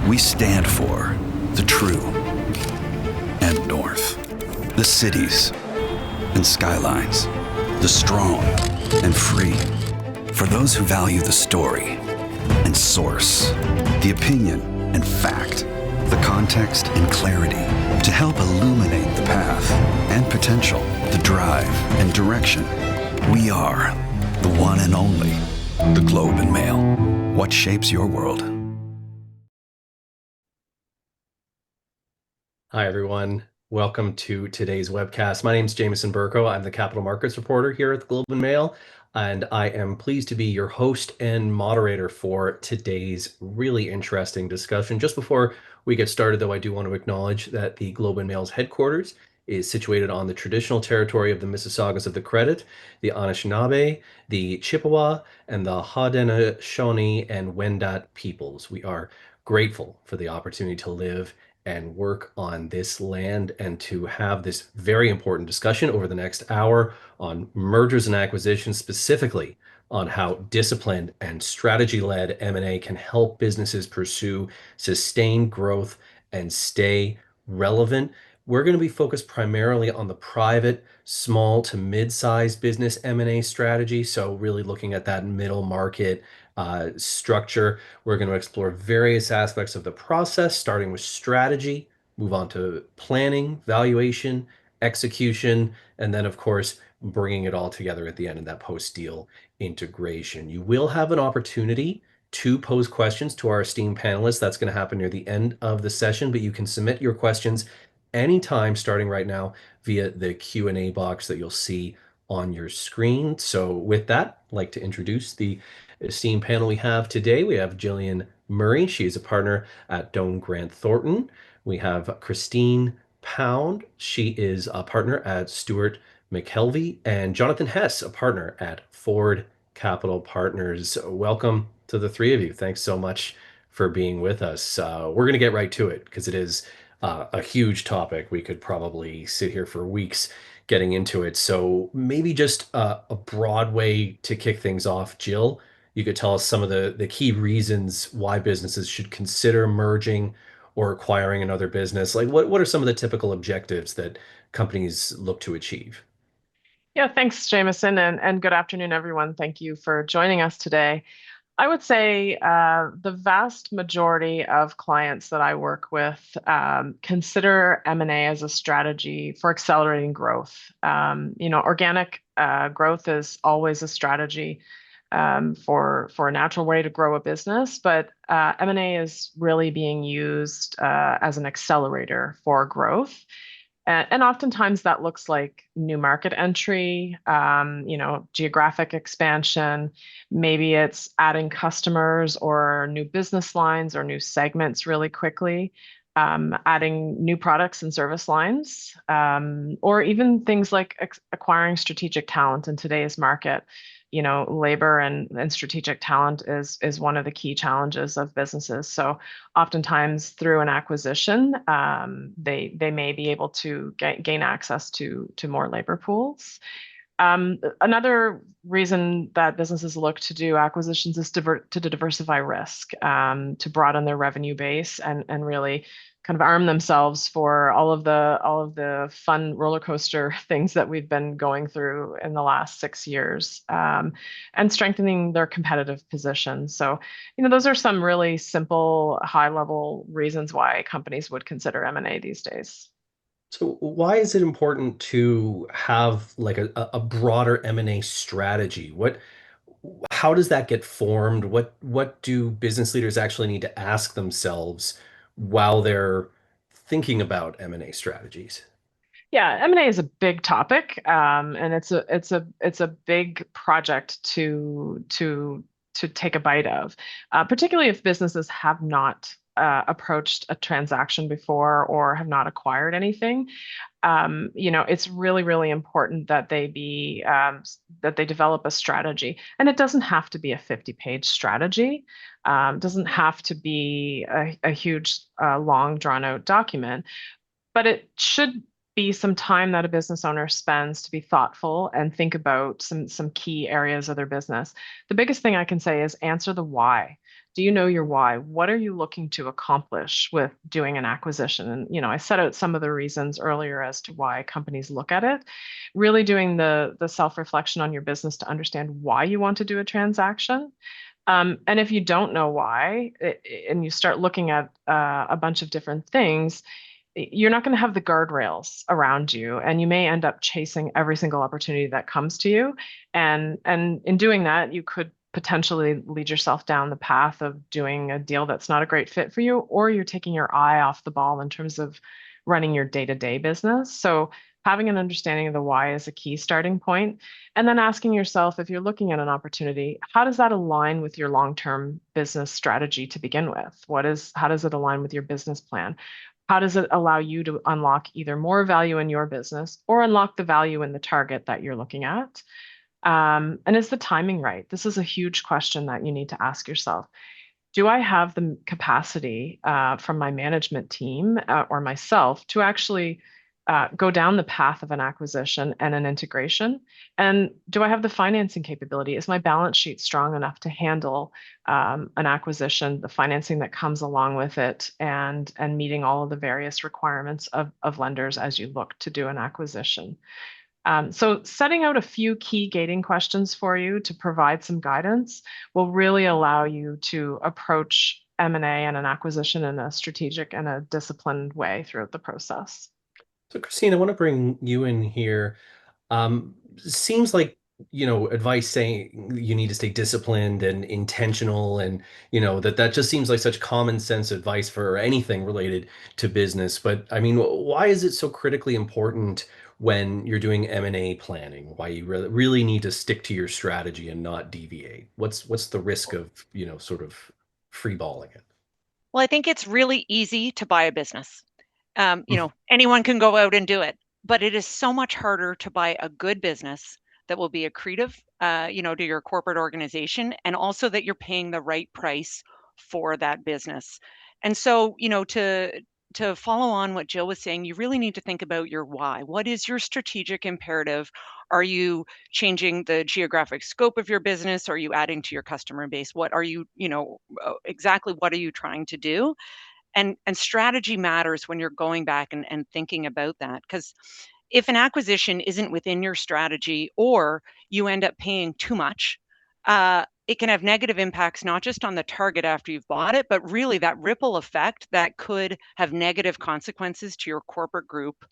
We stand for the true and north, the cities and skylines, the strong and free. For those who value the story and source, the opinion and fact, the context and clarity, to help illuminate the path and potential, the drive and direction. We are the one and only, the Globe and Mail. What shapes your world? Hi, everyone. Welcome to today's webcast. My name is Jameson Burko. I'm the capital markets reporter here at the Globe and Mail, and I am pleased to be your host and moderator for today's really interesting discussion. Just before we get started, though, I do want to acknowledge that the Globe and Mail's headquarters is situated on the traditional territory of the Mississaugas of the Credit, the Anishinaabe, the Chippewa, and the Haudenosaunee and Wendat peoples. We are grateful for the opportunity to live and work on this land and to have this very important discussion over the next hour on mergers and acquisitions, specifically on how disciplined and strategy-led M&A can help businesses pursue sustained growth and stay relevant. We're going to be focused primarily on the private, small to mid-sized business M&A strategy. So really looking at that middle market structure. We're going to explore various aspects of the process, starting with strategy, move on to planning, valuation, execution, and then, of course, bringing it all together at the end of that post-deal integration. You will have an opportunity to pose questions to our esteemed panelists. That's going to happen near the end of the session, but you can submit your questions anytime starting right now via the Q&A box that you'll see on your screen. So with that, I'd like to introduce the esteemed panel we have today. We have Jillian Murray. She is a partner at Doane Grant Thornton. We have Christine Pound. She is a partner at Stewart McKelvey, and Jonathan Hess, a partner at Ford Capital Partners. Welcome to the three of you. Thanks so much for being with us. We're going to get right to it because it is a huge topic. We could probably sit here for weeks getting into it. So maybe just a broad way to kick things off, Jill. You could tell us some of the key reasons why businesses should consider merging or acquiring another business. Like what are some of the typical objectives that companies look to achieve? Yeah, thanks, Jameson, and good afternoon, everyone. Thank you for joining us today. I would say the vast majority of clients that I work with consider M&A as a strategy for accelerating growth. Organic growth is always a strategy for a natural way to grow a business, but M&A is really being used as an accelerator for growth. And oftentimes that looks like new market entry, geographic expansion. Maybe it's adding customers or new business lines or new segments really quickly, adding new products and service lines, or even things like acquiring strategic talent in today's market. Labor and strategic talent is one of the key challenges of businesses. So oftentimes through an acquisition, they may be able to gain access to more labor pools. Another reason that businesses look to do acquisitions is to diversify risk, to broaden their revenue base and really kind of arm themselves for all of the fun roller coaster things that we've been going through in the last 6 years, and strengthening their competitive position. So, those are some really simple, high-level reasons why companies would consider M&A these days. So why is it important to have like a broader M&A strategy? How does that get formed? What do business leaders actually need to ask themselves while they're thinking about M&A strategies? Yeah, M&A is a big topic, and it's a big project to take a bite of, particularly if businesses have not approached a transaction before or have not acquired anything. It's really, really important that that they develop a strategy, and it doesn't have to be a 50-page strategy. Doesn't have to be a huge, long, drawn-out document, but it should be some time that a business owner spends to be thoughtful and think about some key areas of their business. The biggest thing I can say is answer the why. Do you know your why? What are you looking to accomplish with doing an acquisition? And, I set out some of the reasons earlier as to why companies look at it. Really doing the self-reflection on your business to understand why you want to do a transaction. And if you don't know why, and you start looking at a bunch of different things, you're not going to have the guardrails around you, and you may end up chasing every single opportunity that comes to you. And in doing that, you could potentially lead yourself down the path of doing a deal that's not a great fit for you, or you're taking your eye off the ball in terms of running your day-to-day business. So having an understanding of the why is a key starting point. And then asking yourself, if you're looking at an opportunity, how does that align with your long-term business strategy to begin with? How does it align with your business plan? How does it allow you to unlock either more value in your business or unlock the value in the target that you're looking at? And is the timing right? This is a huge question that you need to ask yourself. Do I have the capacity from my management team or myself to actually go down the path of an acquisition and an integration? And do I have the financing capability? Is my balance sheet strong enough to handle an acquisition, the financing that comes along with it, and meeting all of the various requirements of lenders as you look to do an acquisition? So setting out a few key gating questions for you to provide some guidance will really allow you to approach M&A and an acquisition in a strategic and a disciplined way throughout the process. So, Christine, I want to bring you in here. Seems like, advice saying you need to stay disciplined and intentional, and, that just seems like such common sense advice for anything related to business. But I mean, why is it so critically important when you're doing M&A planning? Why you really need to stick to your strategy and not deviate? What's the risk of, sort of freeballing it? Well, I think it's really easy to buy a business. Anyone can go out and do it, but it is so much harder to buy a good business that will be accretive, to your corporate organization, and also that you're paying the right price for that business. And so, to follow on what Jill was saying, you really need to think about your why. What is your strategic imperative? Are you changing the geographic scope of your business? Are you adding to your customer base? What are you, exactly what are you trying to do? And strategy matters when you're going back and thinking about that, because if an acquisition isn't within your strategy, or you end up paying too much, it can have negative impacts, not just on the target after you've bought it, but really that ripple effect that could have negative consequences to your corporate group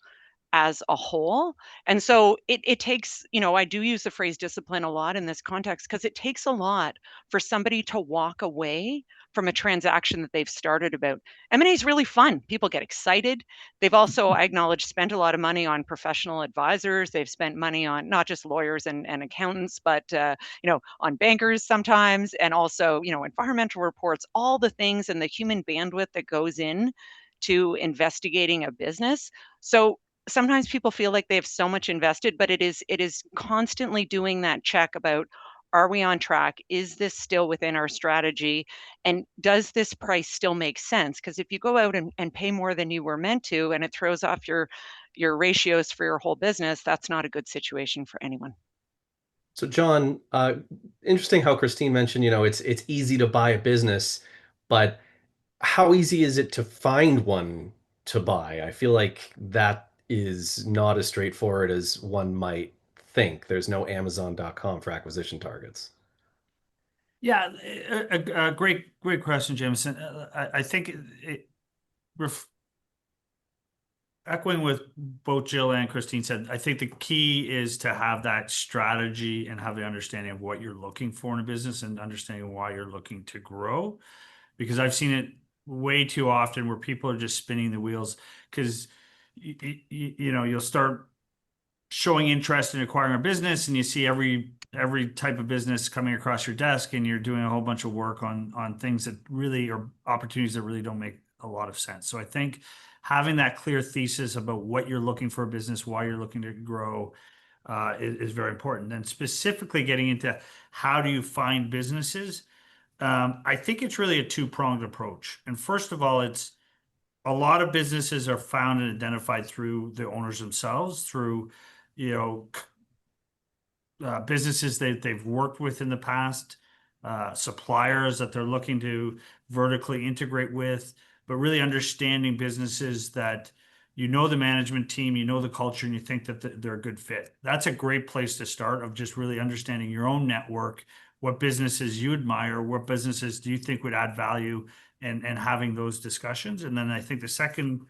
as a whole. And so it takes, I do use the phrase discipline a lot in this context, because it takes a lot for somebody to walk away from a transaction that they've started about. M&A is really fun. People get excited. They've also, I acknowledge, spent a lot of money on professional advisors. They've spent money on not just lawyers and accountants, but, on bankers sometimes, and also, environmental reports, all the things and the human bandwidth that goes in to investigating a business. So sometimes people feel like they have so much invested, but it is constantly doing that check about, are we on track? Is this still within our strategy? And does this price still make sense? Because if you go out and pay more than you were meant to, and it throws off your ratios for your whole business, that's not a good situation for anyone. So, John, interesting how Christine mentioned, it's easy to buy a business, but how easy is it to find one to buy? I feel like that is not as straightforward as one might think. There's no Amazon.com for acquisition targets. Yeah, a great question, Jameson. I think echoing with both Jill and Christine said, I think the key is to have that strategy and have the understanding of what you're looking for in a business, and understanding why you're looking to grow. Because I've seen it way too often where people are just spinning the wheels, because you'll start showing interest in acquiring a business, and you see every type of business coming across your desk, and you're doing a whole bunch of work on things that really are opportunities that really don't make a lot of sense. So I think having that clear thesis about what you're looking for a business, why you're looking to grow, is very important. And specifically getting into how do you find businesses, I think it's really a two-pronged approach. And first of all, it's a lot of businesses are found and identified through the owners themselves, through businesses they've worked with in the past, suppliers that they're looking to vertically integrate with, but really understanding businesses that you know the management team, you know the culture, and you think that they're a good fit. That's a great place to start, of just really understanding your own network, what businesses you admire, what businesses do you think would add value, and having those discussions. And then I think the second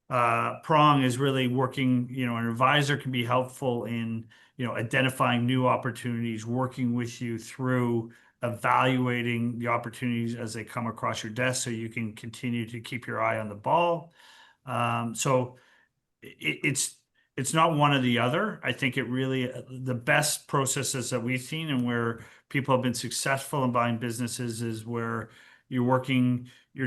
prong is really working, an advisor can be helpful in, identifying new opportunities, working with you through evaluating the opportunities as they come across your desk so you can continue to keep your eye on the ball. So it's not one or the other. I think it really, the best processes that we've seen and where people have been successful in buying businesses is where you're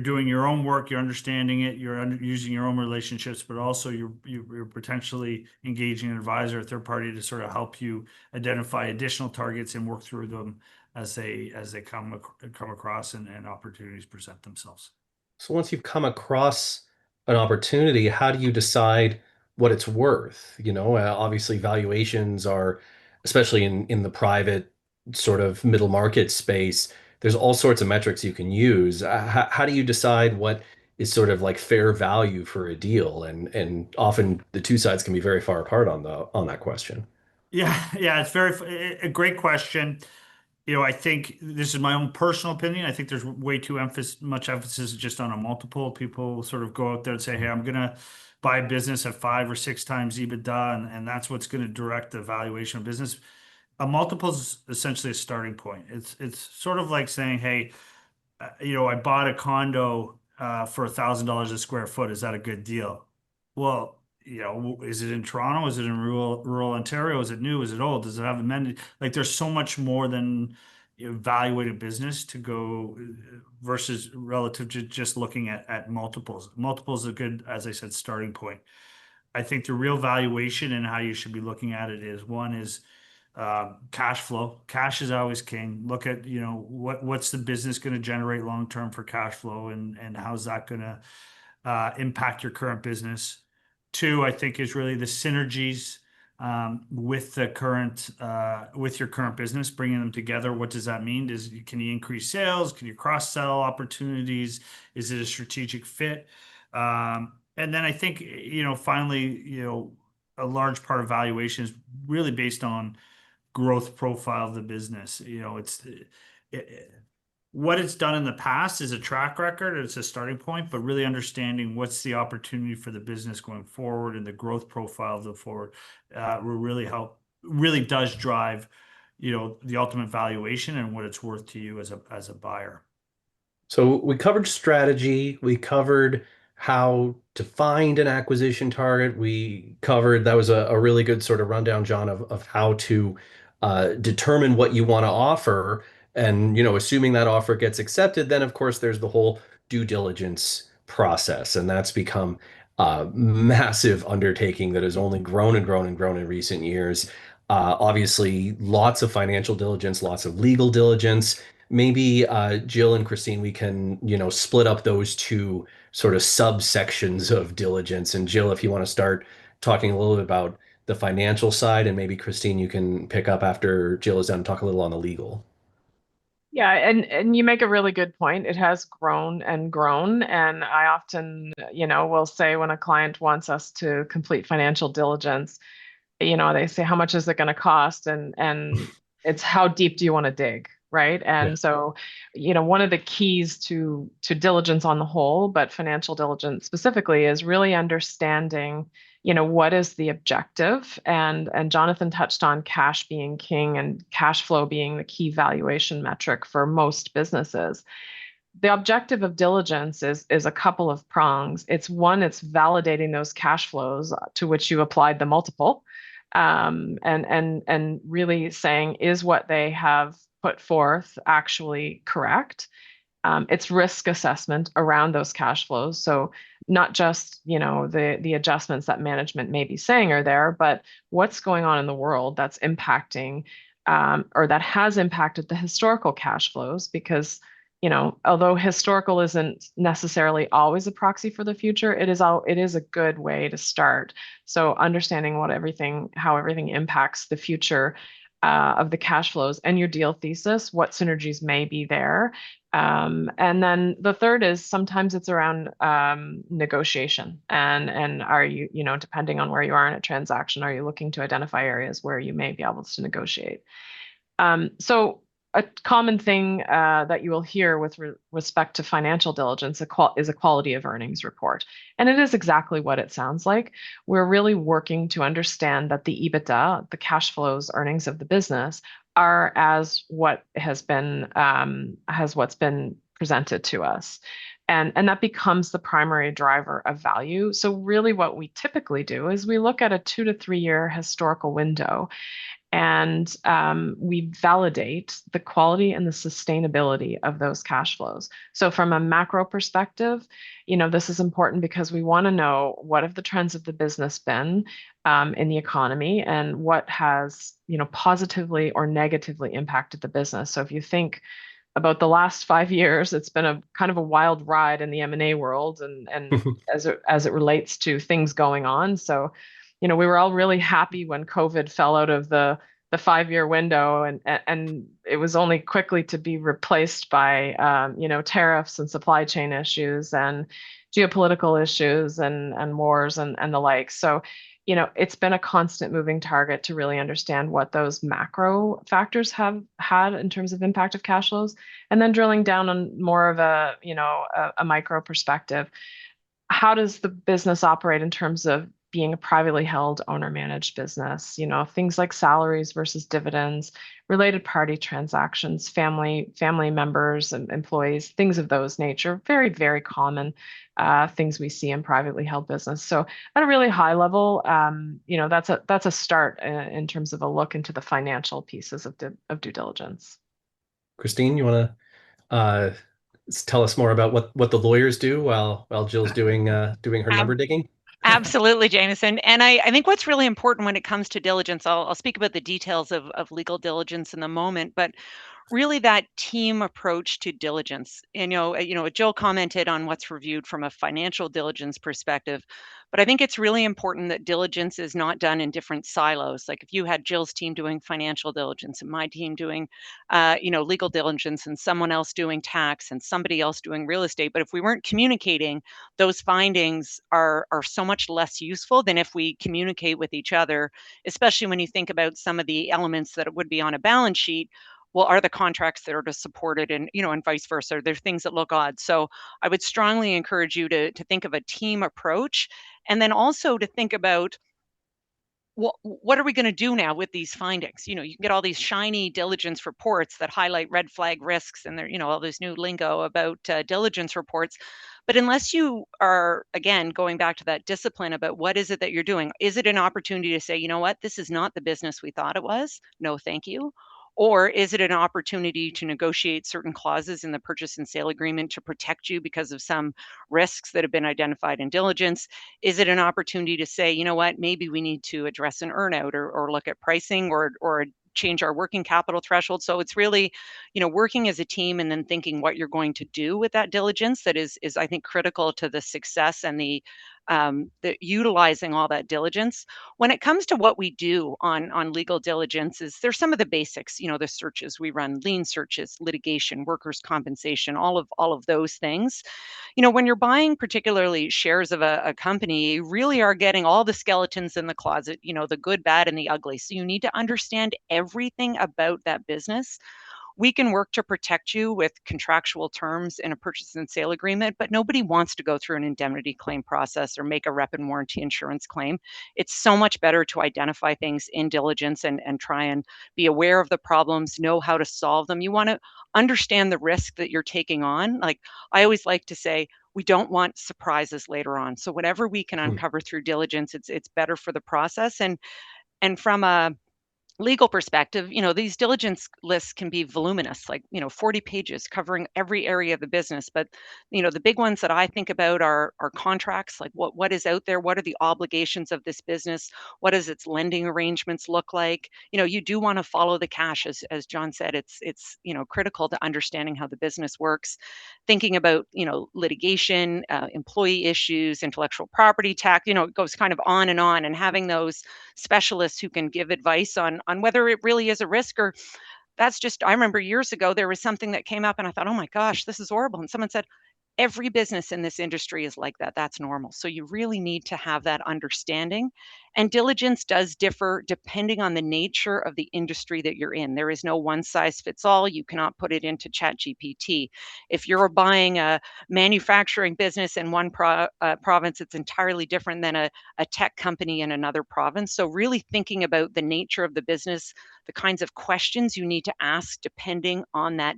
doing your own work, you're understanding it, using your own relationships, but also you're potentially engaging an advisor, a third party, to sort of help you identify additional targets and work through them as they come across and opportunities present themselves. So once you've come across an opportunity, how do you decide what it's worth? Obviously valuations are, especially in the private sort of middle market space, there's all sorts of metrics you can use. How do you decide what is sort of like fair value for a deal? And often the two sides can be very far apart on that question. Yeah, it's a great question. I think this is my own personal opinion. I think there's way too much emphasis just on a multiple. People sort of go out there and say, "Hey, I'm going to buy a business at 5 or 6 times EBITDA, and that's what's going to direct the valuation of business." A multiple is essentially a starting point. It's sort of like saying, "Hey, I bought a condo for $1,000 a square foot. Is that a good deal?" Well, is it in Toronto? Is it in rural Ontario? Is it new? Is it old? Does it have amenities? Like, there's so much more than evaluating business to go versus relative to just looking at multiples. Multiples are good, as I said, starting point. I think the real valuation and how you should be looking at it is, one is cash flow. Cash is always king. Look at, what's the business going to generate long term for cash flow, and how's that going to impact your current business. Two, I think, is really the synergies with your current business, bringing them together. What does that mean? Can you increase sales? Can you cross sell opportunities? Is it a strategic fit? And then I think, finally, a large part of valuation is really based on growth profile of the business. What it's done in the past is a track record, it's a starting point, but really understanding what's the opportunity for the business going forward and the growth profile of the forward will really does drive, the ultimate valuation and what it's worth to you as a buyer. So we covered strategy, we covered how to find an acquisition target. We covered, that was a really good sort of rundown, John, of how to determine what you want to offer. And, assuming that offer gets accepted, then of course there's the whole due diligence process. And that's become a massive undertaking that has only grown and grown and grown in recent years. Obviously, lots of financial diligence, lots of legal diligence. Maybe Jill and Christine, we can, split up those two sort of subsections of diligence. And Jill, if you want to start talking a little bit about the financial side, and maybe Christine, you can pick up after Jill is done, talk a little on the legal. Yeah, and you make a really good point. It has grown and grown, and I often, will say when a client wants us to complete financial diligence, they say, how much is it going to cost? And it's how deep do you want to dig, right? And Yeah. so, one of the keys to diligence on the whole, but financial diligence specifically, is really understanding, what is the objective? And Jonathan touched on cash being king and cash flow being the key valuation metric for most businesses. The objective of diligence is a couple of prongs. It's validating those cash flows to which you applied the multiple, and really saying, is what they have put forth actually correct? It's risk assessment around those cash flows. So not just, the adjustments that management may be saying are there, but what's going on in the world that's impacting, or that has impacted the historical cash flows. Because, although historical isn't necessarily always a proxy for the future, it is a good way to start. So understanding how everything impacts the future of the cash flows and your deal thesis, what synergies may be there. And then the third is sometimes it's around negotiation and are you, depending on where you are in a transaction, are you looking to identify areas where you may be able to negotiate? So a common thing that you will hear with respect to financial diligence is a quality of earnings report. And it is exactly what it sounds like. We're really working to understand that the EBITDA, the cash flows, earnings of the business, are as what has been what's been presented to us. And that becomes the primary driver of value. So really what we typically do is we look at a 2 to 3 year historical window, and we validate the quality and the sustainability of those cash flows. So from a macro perspective, this is important because we want to know what have the trends of the business been in the economy and what has, positively or negatively impacted the business. So if you think about the last 5 years, it's been a kind of a wild ride in the M&A world and as it relates to things going on. So we were all really happy when COVID fell out of the 5 year window, and it was only quickly to be replaced by tariffs and supply chain issues and geopolitical issues and wars and the like. So it's been a constant moving target to really understand what those macro factors have had in terms of impact of cash flows, and then drilling down on more of a micro perspective. How does the business operate in terms of being a privately held owner managed business? Things like salaries versus dividends, related party transactions, family members and employees, things of those nature. Very, very common things we see in privately held business. So at a really high level, that's a start in terms of a look into the financial pieces of due diligence. Christine, you want to tell us more about what the lawyers do while Jill's doing her number digging? Absolutely, Jameson. And I think what's really important when it comes to diligence, I'll speak about the details of legal diligence in a moment, but really that team approach to diligence. And Jill commented on what's reviewed from a financial diligence perspective, but I think it's really important that diligence is not done in different silos. Like if you had Jill's team doing financial diligence and my team doing legal diligence and someone else doing tax and somebody else doing real estate, but if we weren't communicating, those findings are so much less useful than if we communicate with each other, especially when you think about some of the elements that would be on a balance sheet. Well, are the contracts that are to support it, and and vice versa? There's things that look odd. So I would strongly encourage you to think of a team approach, and then also to think about what are we going to do now with these findings? You can get all these shiny diligence reports that highlight red flag risks, and there, all this new lingo about diligence reports. But unless you are, again, going back to that discipline about what is it that you're doing, is it an opportunity to say, you know what, this is not the business we thought it was? No, thank you. Or is it an opportunity to negotiate certain clauses in the purchase and sale agreement to protect you because of some risks that have been identified in diligence? Is it an opportunity to say, you know what, maybe we need to address an earnout or look at pricing or change our working capital threshold? So it's really, working as a team and then thinking what you're going to do with that diligence that is I think critical to the success and the utilizing all that diligence. When it comes to what we do on legal diligence, is there's some of the basics, the searches we run, lien searches, litigation, workers' compensation, all of those things. When you're buying particularly shares of a company, you really are getting all the skeletons in the closet, the good, bad, and the ugly. So you need to understand everything about that business. We can work to protect you with contractual terms in a purchase and sale agreement, but nobody wants to go through an indemnity claim process or make a rep and warranty insurance claim. It's so much better to identify things in diligence and try and be aware of the problems, know how to solve them. You want to understand the risk that you're taking on. Like I always like to say, we don't want surprises later on. So whatever we can uncover through diligence, it's better for the process. And from a legal perspective, these diligence lists can be voluminous, like, 40 pages covering every area of the business. But, the big ones that I think about are contracts, like what is out there, what are the obligations of this business, what does its lending arrangements look like? You do want to follow the cash, as John said, it's critical to understanding how the business works, thinking about, litigation, employee issues, intellectual property tax, it goes kind of on, and having those specialists who can give advice on on whether it really is a risk or that's just, I remember years ago, there was something that came up and I thought, oh my gosh, this is horrible. And someone said, every business in this industry is like that. That's normal. So you really need to have that understanding. And diligence does differ depending on the nature of the industry that you're in. There is no one size fits all. You cannot put it into ChatGPT. If you're buying a manufacturing business in one province, it's entirely different than a tech company in another province. So really thinking about the nature of the business, the kinds of questions you need to ask depending on that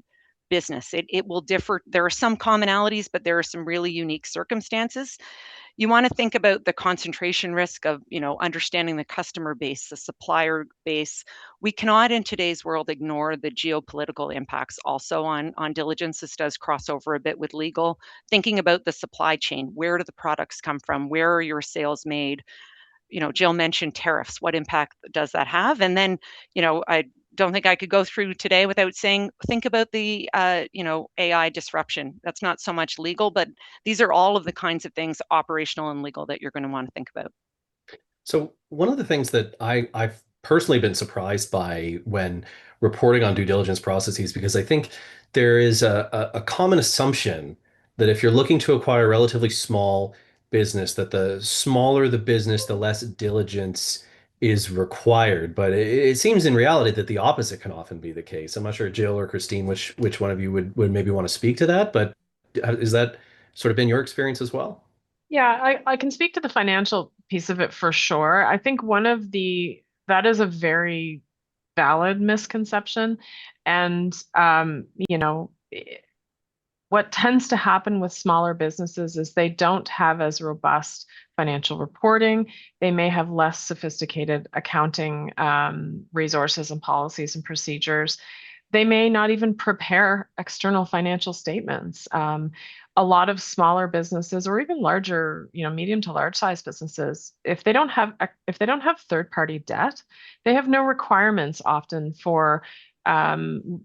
business. It will differ. There are some commonalities, but there are some really unique circumstances. You want to think about the concentration risk of, understanding the customer base, the supplier base. We cannot in today's world ignore the geopolitical impacts also on diligence. This does cross over a bit with legal. Thinking about the supply chain, where do the products come from? Where are your sales made? Jill mentioned tariffs. What impact does that have? And then, I don't think I could go through today without saying, think about the, AI disruption. That's not so much legal, but these are all of the kinds of things, operational and legal, that you're going to want to think about. So one of the things that I've personally been surprised by when reporting on due diligence processes, because I think there is a common assumption that if you're looking to acquire a relatively small business, that the smaller the business, the less diligence is required. But it seems in reality that the opposite can often be the case. I'm not sure, Jill or Christine, which one of you would maybe want to speak to that, but is that sort of been your experience as well? Yeah, I can speak to the financial piece of it for sure. I think that is a very valid misconception. And, what tends to happen with smaller businesses is they don't have as robust financial reporting. They may have less sophisticated accounting resources and policies and procedures. They may not even prepare external financial statements. A lot of smaller businesses, or even larger, medium to large size businesses, if they don't have third-party debt, they have no requirements often for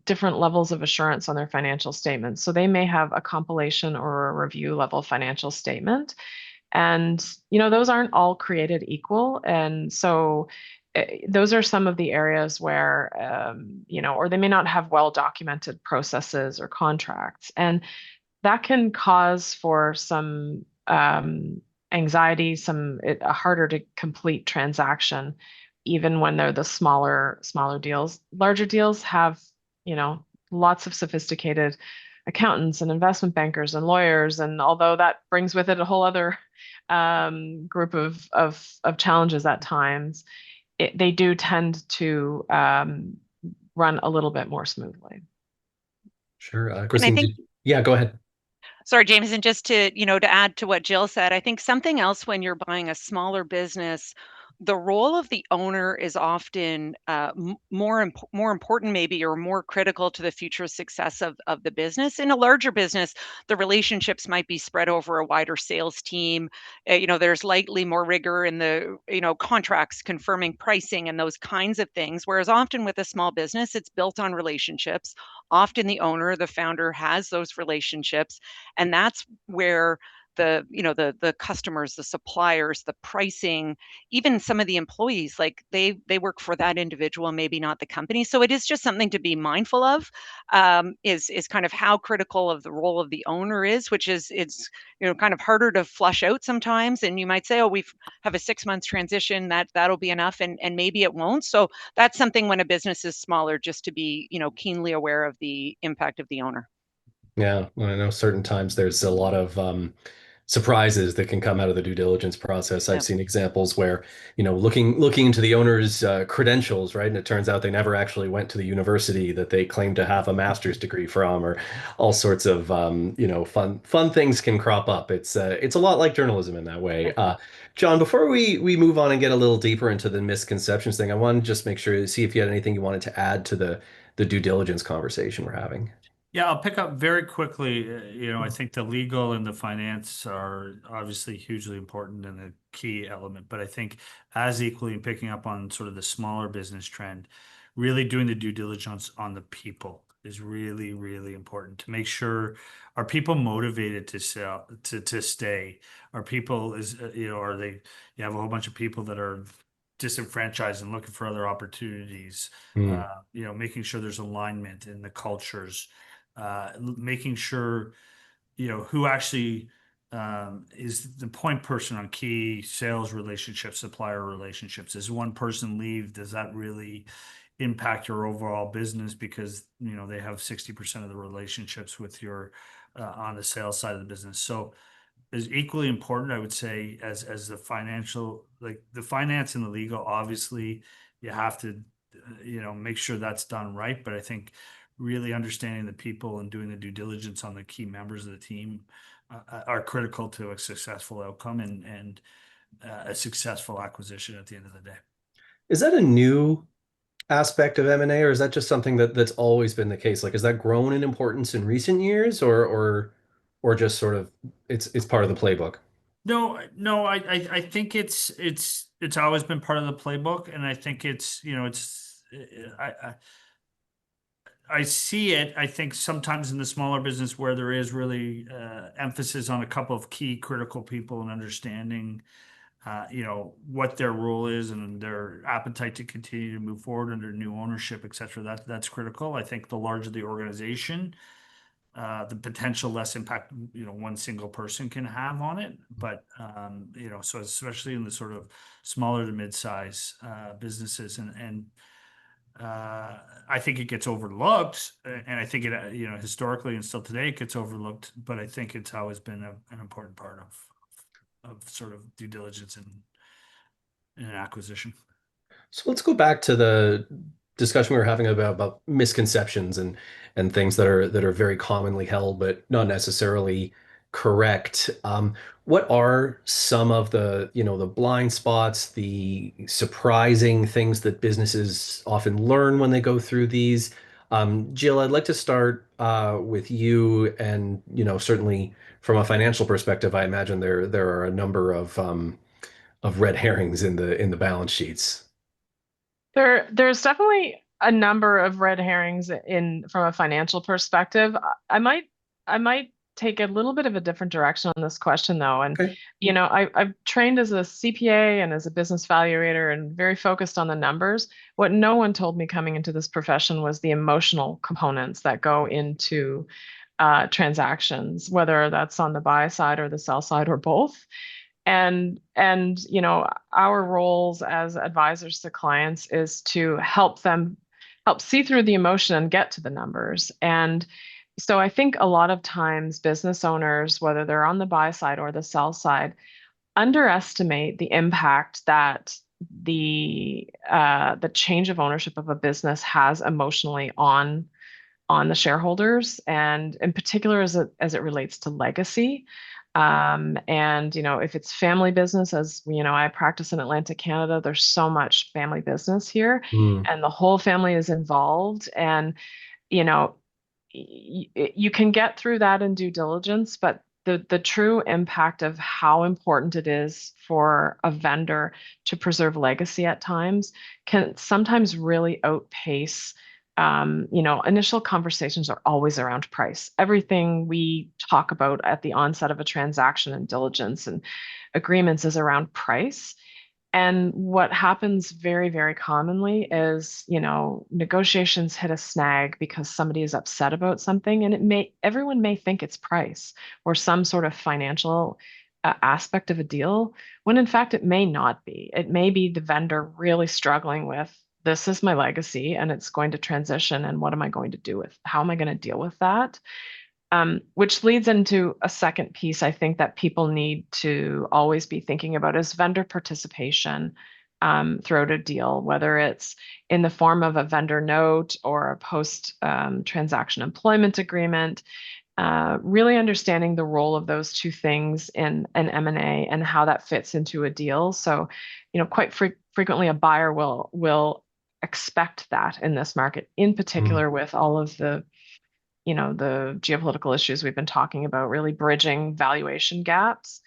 different levels of assurance on their financial statements. So they may have a compilation or a review level financial statement. And, those aren't all created equal. And so those are some of the areas where, or they may not have well documented processes or contracts. And that can cause for some anxiety, a harder to complete transaction, even when they're the smaller deals. Larger deals have, lots of sophisticated accountants and investment bankers and lawyers. And although that brings with it a whole other group of challenges at times, they do tend to run a little bit more smoothly. Sure. Christine, yeah, go ahead. Sorry, Jameson, just to, to add to what Jill said, I think something else when you're buying a smaller business, the role of the owner is often more important, maybe, or more critical to the future success of the business. In a larger business, the relationships might be spread over a wider sales team. There's likely more rigor in the, contracts confirming pricing and those kinds of things. Whereas often with a small business, it's built on relationships. Often the owner, the founder, has those relationships, and that's where the customers, the suppliers, the pricing, even some of the employees, like they work for that individual, maybe not the company. So it is just something to be mindful of, is kind of how critical of the role of the owner is, which is it's kind of harder to flush out sometimes. And you might say, oh, we have a 6 month transition, that'll be enough, and maybe it won't. So that's something when a business is smaller, just to be keenly aware of the impact of the owner. Yeah, well, I know certain times there's a lot of surprises that can come out of the due diligence process. I've seen examples where, looking into the owner's credentials, right, and it turns out they never actually went to the university that they claim to have a master's degree from, or all sorts of fun things can crop up. It's a lot like journalism in that way. John, before we move on and get a little deeper into the misconceptions thing, I wanted to just make sure to see if you had anything you wanted to add to the due diligence conversation we're having. Yeah, I'll pick up very quickly. I think the legal and the finance are obviously hugely important and a key element, but I think as equally in picking up on sort of the smaller business trend, really doing the due diligence on the people is really, really important to make sure, are people motivated to sell, to stay? Are people, are they, you have a whole bunch of people that are disenfranchised and looking for other opportunities, Mm. making sure there's alignment in the cultures, making sure, who actually is the point person on key sales relationships, supplier relationships. Is one person leave, does that really impact your overall business because they have 60% of the relationships with your on the sales side of the business? So is equally important, I would say, as the financial, like the finance and the legal. Obviously, you have to, make sure that's done right. But I think really understanding the people and doing the due diligence on the key members of the team are critical to a successful outcome and a successful acquisition at the end of the day. Is that a new aspect of M&A, or is that just something that's always been the case? Like, has that grown in importance in recent years, or just sort of it's part of the playbook? No, I think it's always been part of the playbook, and I think I see it. I think sometimes in the smaller business where there is really emphasis on a couple of key critical people and understanding, what their role is and their appetite to continue to move forward under new ownership, et cetera. That's critical. I think the larger the organization, the potential less impact, one single person can have on it. But, so especially in the sort of smaller to mid-size businesses, and I think it gets overlooked, and I think it, historically and still today it gets overlooked. But I think it's always been an important part of sort of due diligence in an acquisition. So let's go back to the discussion we were having about misconceptions and things that are very commonly held, but not necessarily correct. What are some of the blind spots, the surprising things that businesses often learn when they go through these? Jill, I'd like to start with you, and certainly from a financial perspective, I imagine there are a number of red herrings in the balance sheets. There's definitely a number of red herrings in from a financial perspective. I might take a little bit of a different direction on this question though. And Okay. I've trained as a CPA and as a business valuator and very focused on the numbers. What no one told me coming into this profession was the emotional components that go into transactions, whether that's on the buy side or the sell side or both. And our roles as advisors to clients is to help them help see through the emotion and get to the numbers. And so I think a lot of times business owners, whether they're on the buy side or the sell side, underestimate the impact that the change of ownership of a business has emotionally on the shareholders, and in particular as it relates to legacy. And if it's family business, as I practice in Atlantic Canada, there's so much family business here, Mm. and the whole family is involved. And you know, you can get through that in due diligence, but the true impact of how important it is for a vendor to preserve legacy at times can sometimes really outpace. Initial conversations are always around price. Everything we talk about at the onset of a transaction and diligence and agreements is around price. And what happens very, very commonly is, negotiations hit a snag because somebody is upset about something, and everyone may think it's price or some sort of financial aspect of a deal, when in fact it may not be. It may be the vendor really struggling with, this is my legacy and it's going to transition, and what am I going to do with, how am I going to deal with that? Which leads into a second piece I think that people need to always be thinking about is vendor participation throughout a deal, whether it's in the form of a vendor note or a post transaction employment agreement. Really understanding the role of those two things in an M&A and how that fits into a deal. So, quite frequently a buyer will expect that in this market, in Mm. particular with all of the geopolitical issues we've been talking about, really bridging valuation gaps.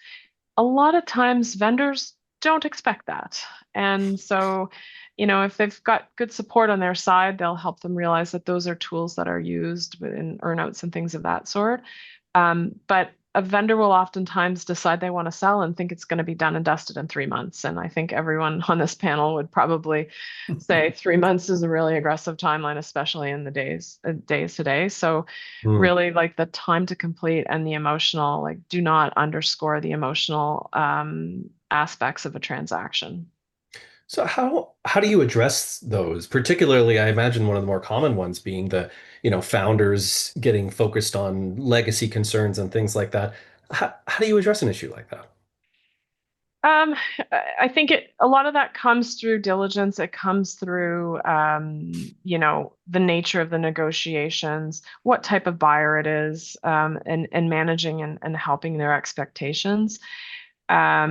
A lot of times vendors don't expect that. And so, if they've got good support on their side, they'll help them realize that those are tools that are used in earnouts and things of that sort. But a vendor will oftentimes decide they want to sell and think it's going to be done and dusted in 3 months. And I think everyone on this panel would probably say 3 months is a really aggressive timeline, especially in the days today. So Mm. really like the time to complete and the emotional, like do not underscore the emotional aspects of a transaction. So how do you address those? Particularly, I imagine one of the more common ones being the, founders getting focused on legacy concerns and things like that. How do you address an issue like that? Um, I think a lot of that comes through diligence. It comes through, the nature of the negotiations, what type of buyer it is, and managing and helping their expectations. I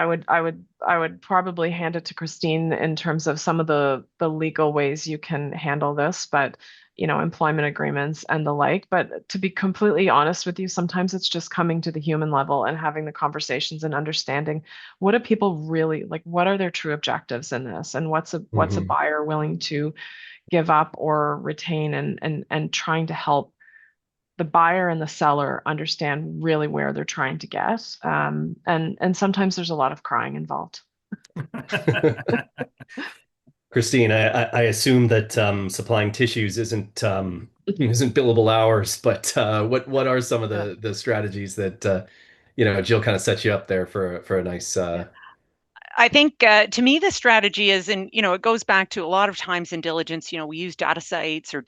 would probably hand it to Christine in terms of some of the legal ways you can handle this, but employment agreements and the like. But to be completely honest with you, sometimes it's just coming to the human level and having the conversations and understanding what do people really like, what are their true objectives in this, and what's a Hmm. buyer willing to give up or retain, and trying to help the buyer and the seller understand really where they're trying to get. And sometimes there's a lot of crying involved. Christine, I assume that supplying tissues isn't billable hours, but what are some of Yeah. the strategies that Jill kind of sets you up there for a nice I think to me, the strategy is, and it goes back to a lot of times in diligence, we use data sites or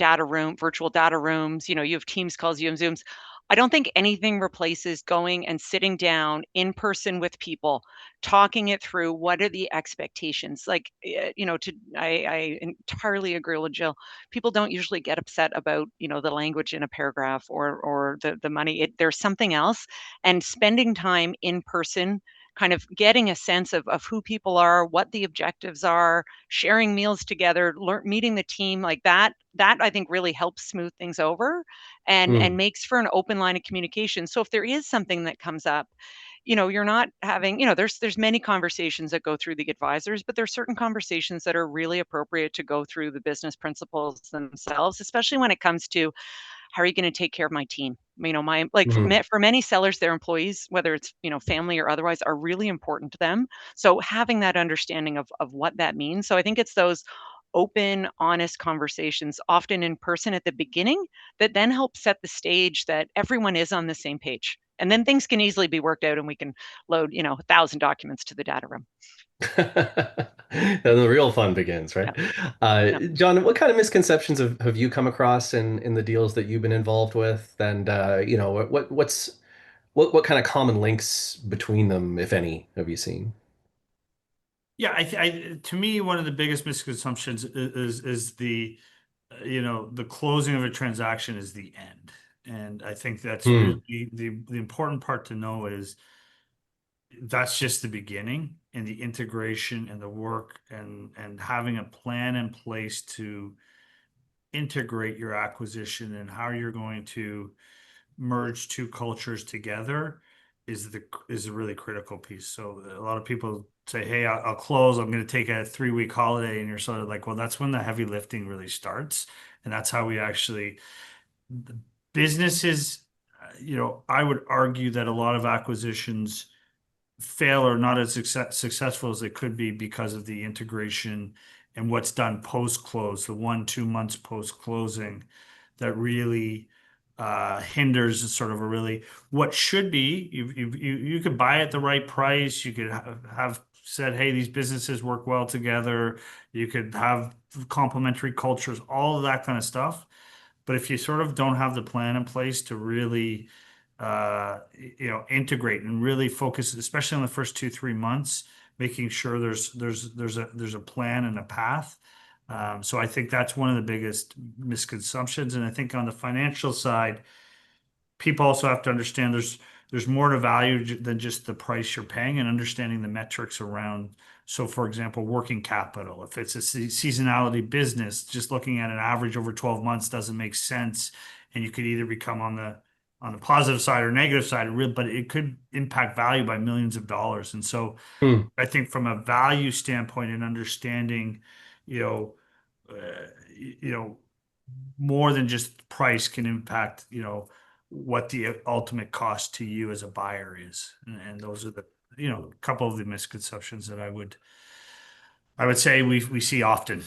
virtual data rooms, you have Teams calls, you have Zooms. I don't think anything replaces going and sitting down in person with people, talking it through. What are the expectations? Like, I entirely agree with Jill. People don't usually get upset about, the language in a paragraph or the money. There's something else, and spending time in person, kind of getting a sense of who people are, what the objectives are, sharing meals together, meeting the team, like that I think really helps smooth things over and Mm, makes for an open line of communication. So if there is something that comes up, you're not having, there's many conversations that go through the advisors, but there's certain conversations that are really appropriate to go through the business principals themselves, especially when it comes to how are you going to take care of my team? My like mm, for many sellers, their employees, whether it's family or otherwise, are really important to them. So having that understanding of what that means. So I think it's those open, honest conversations, often in person at the beginning, that then help set the stage that everyone is on the same page. And then things can easily be worked out, and we can load 1,000 documents to the data room. And the real fun begins, right? Yeah. Yeah. John, what kind of misconceptions have you come across in the deals that you've been involved with? And what kind of common links between them, if any, have you seen? Yeah, to me, one of the biggest misconceptions is the the closing of a transaction is the end. And I think that's Hmm. really the important part to know is that's just the beginning, and the integration and the work and having a plan in place to integrate your acquisition and how you're going to merge two cultures together is a really critical piece. So a lot of people say, "Hey, I'll close. I'm going to take a 3 week holiday," and you're sort of like, "Well, that's when the heavy lifting really starts," and that's how we actually the businesses. I would argue that a lot of acquisitions fail or not as successful as they could be because of the integration and what's done post close, the 1-2 months post closing, that really hinders sort of a really what should be. You could buy at the right price. You could have said, "Hey, these businesses work well together." You could have complementary cultures, all of that kind of stuff. But if you sort of don't have the plan in place to really, integrate and really focus, especially on the first 2-3 months, making sure there's a plan and a path. So I think that's one of the biggest misconceptions. And I think on the financial side, people also have to understand there's more to value than just the price you're paying, and understanding the metrics around. So, for example, working capital. If it's a seasonality business, just looking at an average over 12 months doesn't make sense, and you could either become on the positive side or negative side, but it could impact value by millions of dollars. And so, Hmm. I think from a value standpoint and understanding, you know, uh, you know, more than just price can impact, what the ultimate cost to you as a buyer is. And those are the, a couple of the misconceptions that I would say we see often.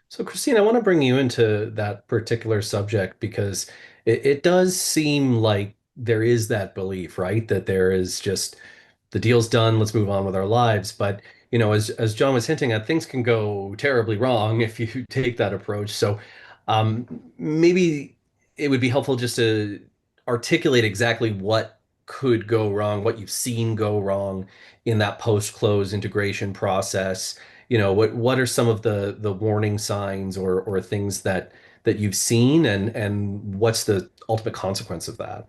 So, Christine, I want to bring you into that particular subject because it does seem like there is that belief, right? That there is just the deal's done, let's move on with our lives. But, as John was hinting at, things can go terribly wrong if you take that approach. So, maybe it would be helpful just to articulate exactly what could go wrong, what you've seen go wrong in that post-close integration process. What are some of the warning signs or things that you've seen, and what's the ultimate consequence of that?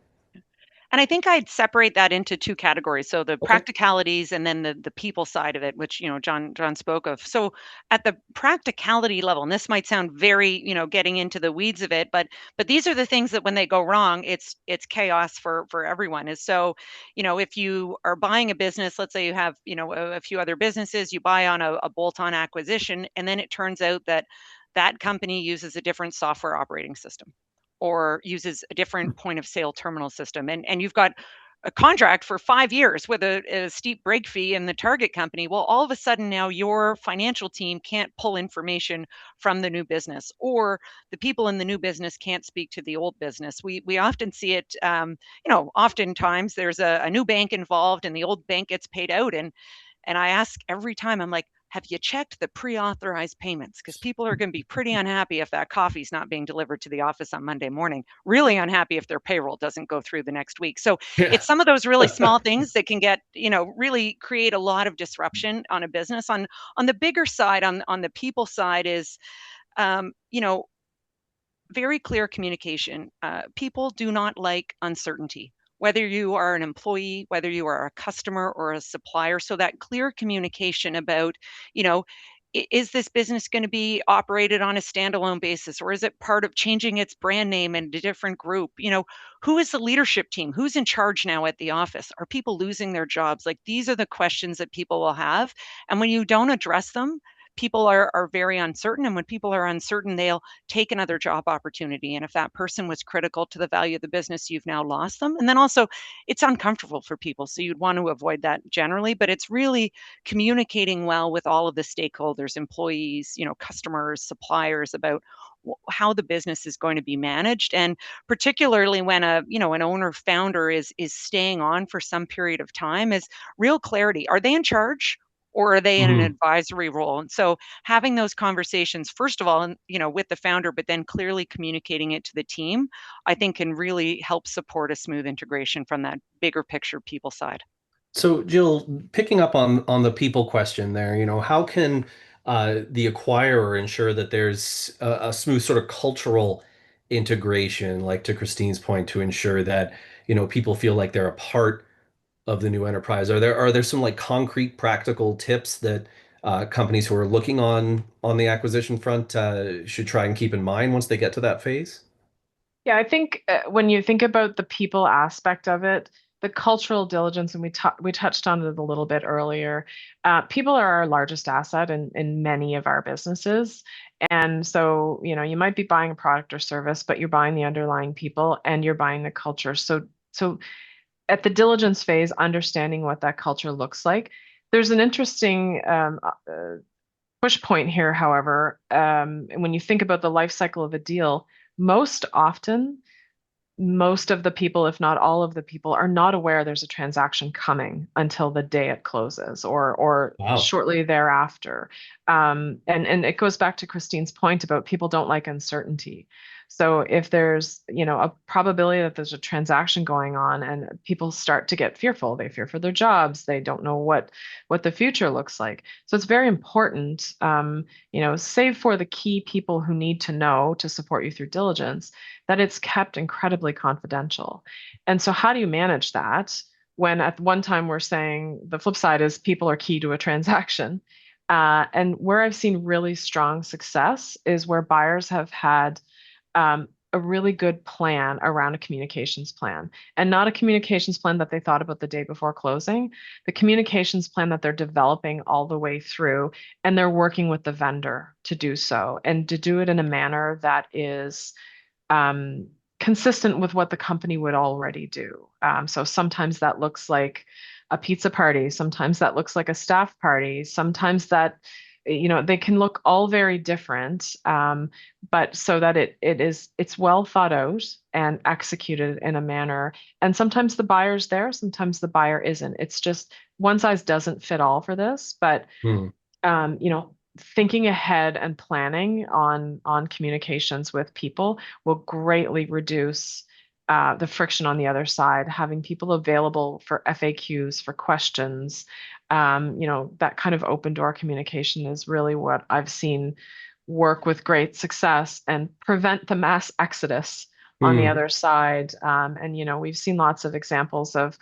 And I think I'd separate that into two categories. So the Okay. practicalities and then the people side of it, which John spoke of. So at the practicality level, and this might sound very getting into the weeds of it, but these are the things that when they go wrong, it's chaos for everyone. Is so if you are buying a business, let's say you have a few other businesses, you buy on a bolt-on acquisition, and then it turns out that that company uses a different software operating system or uses a different point of sale terminal system. And you've got a contract for 5 years with a steep break fee in the target company. Well, all of a sudden now your financial team can't pull information from the new business, or the people in the new business can't speak to the old business. We often see it, oftentimes there's a new bank involved and the old bank gets paid out. And I ask every time, I'm like, have you checked the pre-authorized payments? Because people are going to be pretty unhappy if that coffee's not being delivered to the office on Monday morning. Really unhappy if their payroll doesn't go through the next week. So Yeah. it's some of those really small things that can get, really create a lot of disruption on a business. On the bigger side, on the people side is, um, you know, very clear communication. People do not like uncertainty, whether you are an employee, whether you are a customer or a supplier. So that clear communication about, you know, is this business going to be operated on a standalone basis, or is it part of changing its brand name in a different group? Who is the leadership team? Who's in charge now at the office? Are people losing their jobs? Like, these are the questions that people will have. And when you don't address them, people are very uncertain. And when people are uncertain, they'll take another job opportunity. And if that person was critical to the value of the business, you've now lost them. And then also, it's uncomfortable for people. So you'd want to avoid that generally, but it's really communicating well with all of the stakeholders, employees, customers, suppliers, about how the business is going to be managed. And particularly when an owner founder is staying on for some period of time, is real clarity. Are they in charge? Or are they in an Mhm. advisory role? And so having those conversations, first of all, with the founder, but then clearly communicating it to the team, I think can really help support a smooth integration from that bigger picture people side. So, Jill, picking up on the people question there, how can the acquirer ensure that there's a smooth sort of cultural integration, like to Christine's point, to ensure that, people feel like they're a part of the new enterprise? Are there some like concrete practical tips that companies who are looking on the acquisition front should try and keep in mind once they get to that phase? Yeah, I think when you think about the people aspect of it, the cultural diligence, and we touched on it a little bit earlier. People are our largest asset in many of our businesses, and so you might be buying a product or service, but you're buying the underlying people and you're buying the culture. So at the diligence phase, understanding what that culture looks like. There's an interesting push point here, however, when you think about the life cycle of a deal, most often most of the people, if not all of the people, are not aware there's a transaction coming until the day it closes or Wow. shortly thereafter. And it goes back to Christine's point about people don't like uncertainty. So if there's, a probability that there's a transaction going on and people start to get fearful, they fear for their jobs, they don't know what the future looks like. So it's very important, save for the key people who need to know to support you through diligence, that it's kept incredibly confidential. And so, how do you manage that when at one time we're saying the flip side is people are key to a transaction? And where I've seen really strong success is where buyers have had a really good plan around a communications plan, and not a communications plan that they thought about the day before closing, the communications plan that they're developing all the way through, and they're working with the vendor to do so and to do it in a manner that is um, consistent with what the company would already do. So sometimes that looks like a pizza party, sometimes that looks like a staff party, sometimes that, they can look all very different, but so that it's well thought out and executed in a manner. And sometimes the buyer's there, sometimes the buyer isn't. It's just one size doesn't fit all for this, but Hmm. Thinking ahead and planning on communications with people will greatly reduce the friction on the other side. Having people available for FAQs, for questions, that kind of open door communication is really what I've seen work with great success and prevent the mass exodus on the other side. And we've seen lots of examples of,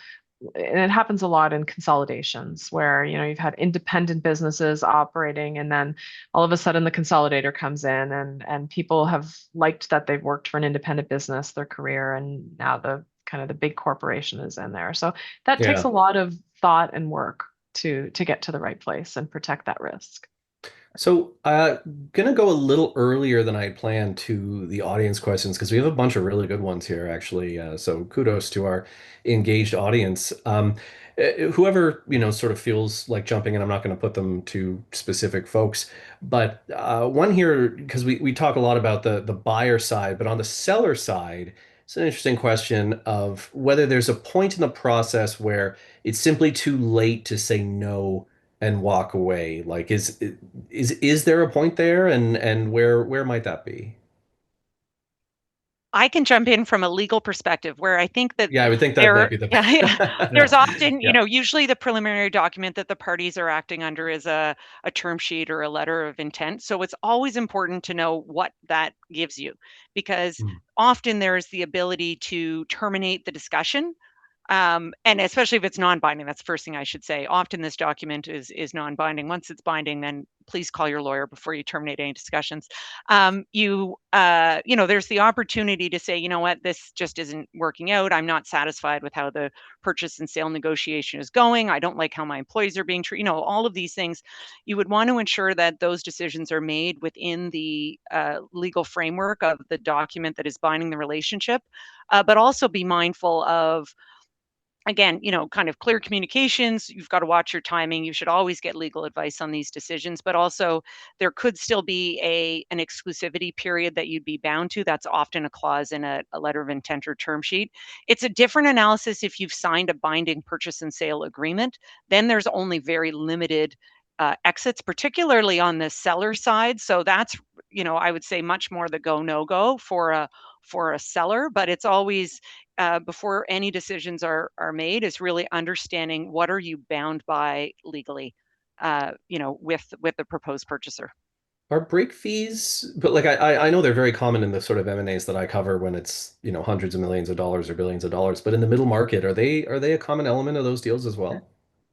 and it happens a lot in consolidations where you've had independent businesses operating, and then all of a sudden the consolidator comes in, and people have liked that they've worked for an independent business their career, and now the kind of the big corporation is in there. So that takes Yeah. a lot of thought and work to get to the right place and protect that risk. So, gonna go a little earlier than I had planned to the audience questions because we have a bunch of really good ones here, actually. So, kudos to our engaged audience. Whoever sort of feels like jumping in, I'm not going to put them to specific folks, but one here because we talk a lot about the buyer side, but on the seller side, it's an interesting question of whether there's a point in the process where it's simply too late to say no and walk away. Like, is there a point there, and where might that be? I can jump in from a legal perspective where I think that Yeah, I would think that might there, be the yeah, there's often, yeah. usually the preliminary document that the parties are acting under is a term sheet or a letter of intent. So it's always important to know what that gives you, because Mm. often there's the ability to terminate the discussion. And especially if it's non-binding, that's the first thing I should say. Often this document is non-binding. Once it's binding, then please call your lawyer before you terminate any discussions. There's the opportunity to say, you know what, this just isn't working out. I'm not satisfied with how the purchase and sale negotiation is going. I don't like how my employees are being treated. All of these things. You would want to ensure that those decisions are made within the legal framework of the document that is binding the relationship, but also be mindful of, again, kind of clear communications. You've got to watch your timing. You should always get legal advice on these decisions, but also there could still be an exclusivity period that you'd be bound to. That's often a clause in a letter of intent or term sheet. It's a different analysis if you've signed a binding purchase and sale agreement. Then there's only very limited exits, particularly on the seller side. So that's, I would say much more the go, no go for a seller, but it's always before any decisions are made, is really understanding what are you bound by legally, with the proposed purchaser. Are break fees, but like I know they're very common in the sort of M&As that I cover when it's hundreds of millions of dollars or billions of dollars, but in the middle market, are they a common element of those deals as well?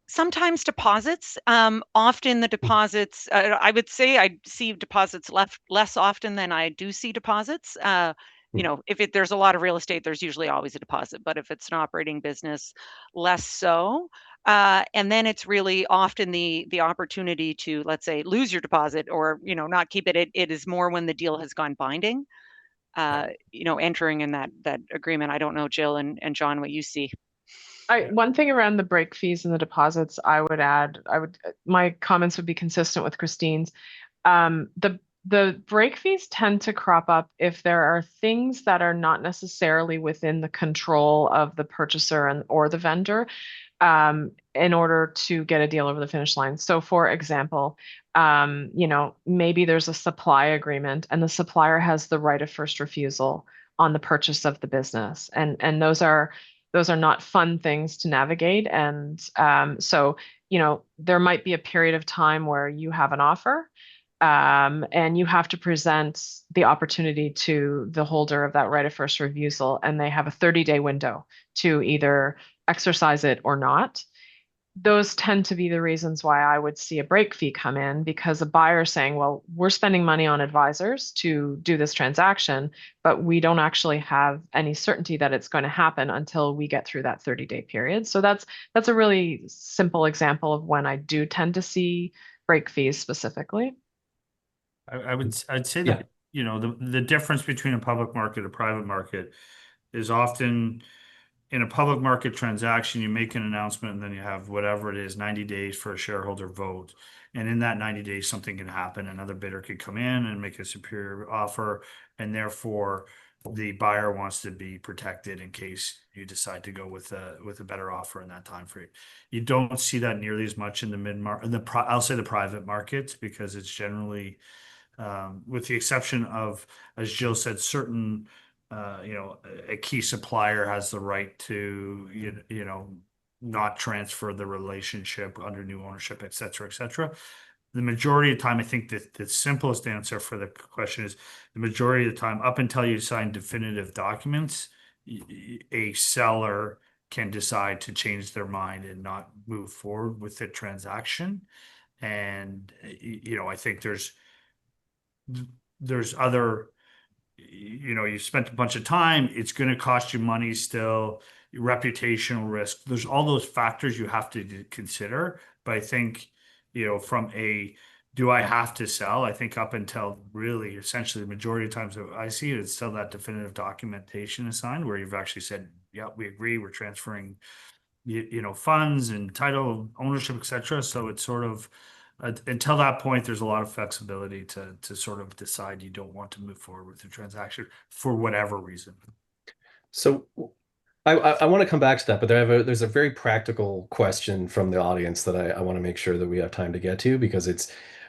Sometimes deposits. Often the deposits, I would say I see deposits less often than I do see deposits. If there's a lot of real estate, there's usually always a deposit. But if it's an operating business, less so. And then it's really often the opportunity to, let's say, lose your deposit or not keep it. It is more when the deal has gone binding. Yeah. Entering in that agreement. I don't know, Jill and John, what you see. One thing around the break fees and the deposits, I would add, my comments would be consistent with Christine's. The break fees tend to crop up if there are things that are not necessarily within the control of the purchaser or the vendor, in order to get a deal over the finish line. So, for example, maybe there's a supply agreement and the supplier has the right of first refusal on the purchase of the business, and those are not fun things to navigate. And so, there might be a period of time where you have an offer, and you have to present the opportunity to the holder of that right of first refusal, and they have a 30-day window to either exercise it or not. Those tend to be the reasons why I would see a break fee come in, because a buyer is saying, well, we're spending money on advisors to do this transaction, but we don't actually have any certainty that it's going to happen until we get through that 30-day period. So that's a really simple example of when I do tend to see break fees specifically. I'd say Yeah. that, you know, the difference between a public market and a private market is often in a public market transaction, you make an announcement and then you have whatever it is, 90 days for a shareholder vote. And in that 90 days, something can happen. Another bidder could come in and make a superior offer. And therefore, the buyer wants to be protected in case you decide to go with a better offer in that time frame. You don't see that nearly as much in the mid-market, I'll say the private markets, because it's generally, with the exception of, as Jill said, certain you know, a key supplier has the right to, you know, not transfer the relationship under new ownership, et cetera, et cetera. The majority of the time, I think that the simplest answer for the question is the majority of the time, up until you sign definitive documents, a seller can decide to change their mind and not move forward with the transaction. And, you know, I think there's other, you know, you spent a bunch of time, it's going to cost you money still, reputational risk. There's all those factors you have to consider. But I think, you know, from a, do I have to sell? I think up until really essentially the majority of times that I see it, it's still that definitive documentation is signed where you've actually said, yeah, we agree, we're transferring, you know, funds and title ownership, et cetera. So it's sort of, until that point, there's a lot of flexibility to sort of decide you don't want to move forward with the transaction for whatever reason. So I want to come back to that, but there's a very practical question from the audience that I want to make sure that we have time to get to, because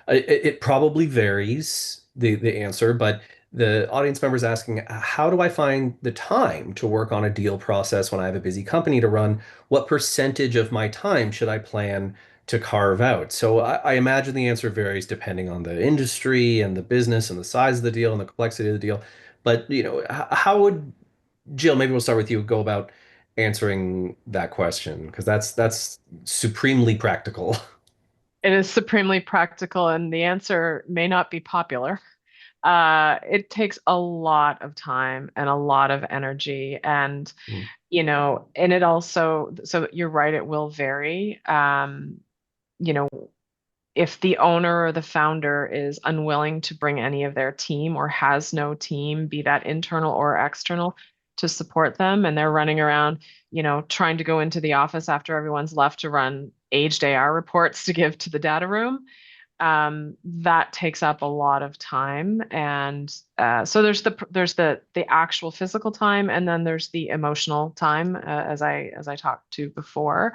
it probably varies the answer, but the audience member is asking, how do I find the time to work on a deal process when I have a busy company to run? What percentage of my time should I plan to carve out? So I imagine the answer varies depending on the industry and the business and the size of the deal and the complexity of the deal. But, you know, how would Jill, maybe we'll start with you, go about answering that question, because that's supremely practical. It is supremely practical, and the answer may not be popular. It takes a lot of time and a lot of energy, and Mm. you know, and it also, so you're right, it will vary. You know, if the owner or the founder is unwilling to bring any of their team or has no team, be that internal or external, to support them, and they're running around, you know, trying to go into the office after everyone's left to run aged AR reports to give to the data room, that takes up a lot of time. And so there's the actual physical time, and then there's the emotional time, as I talked to before.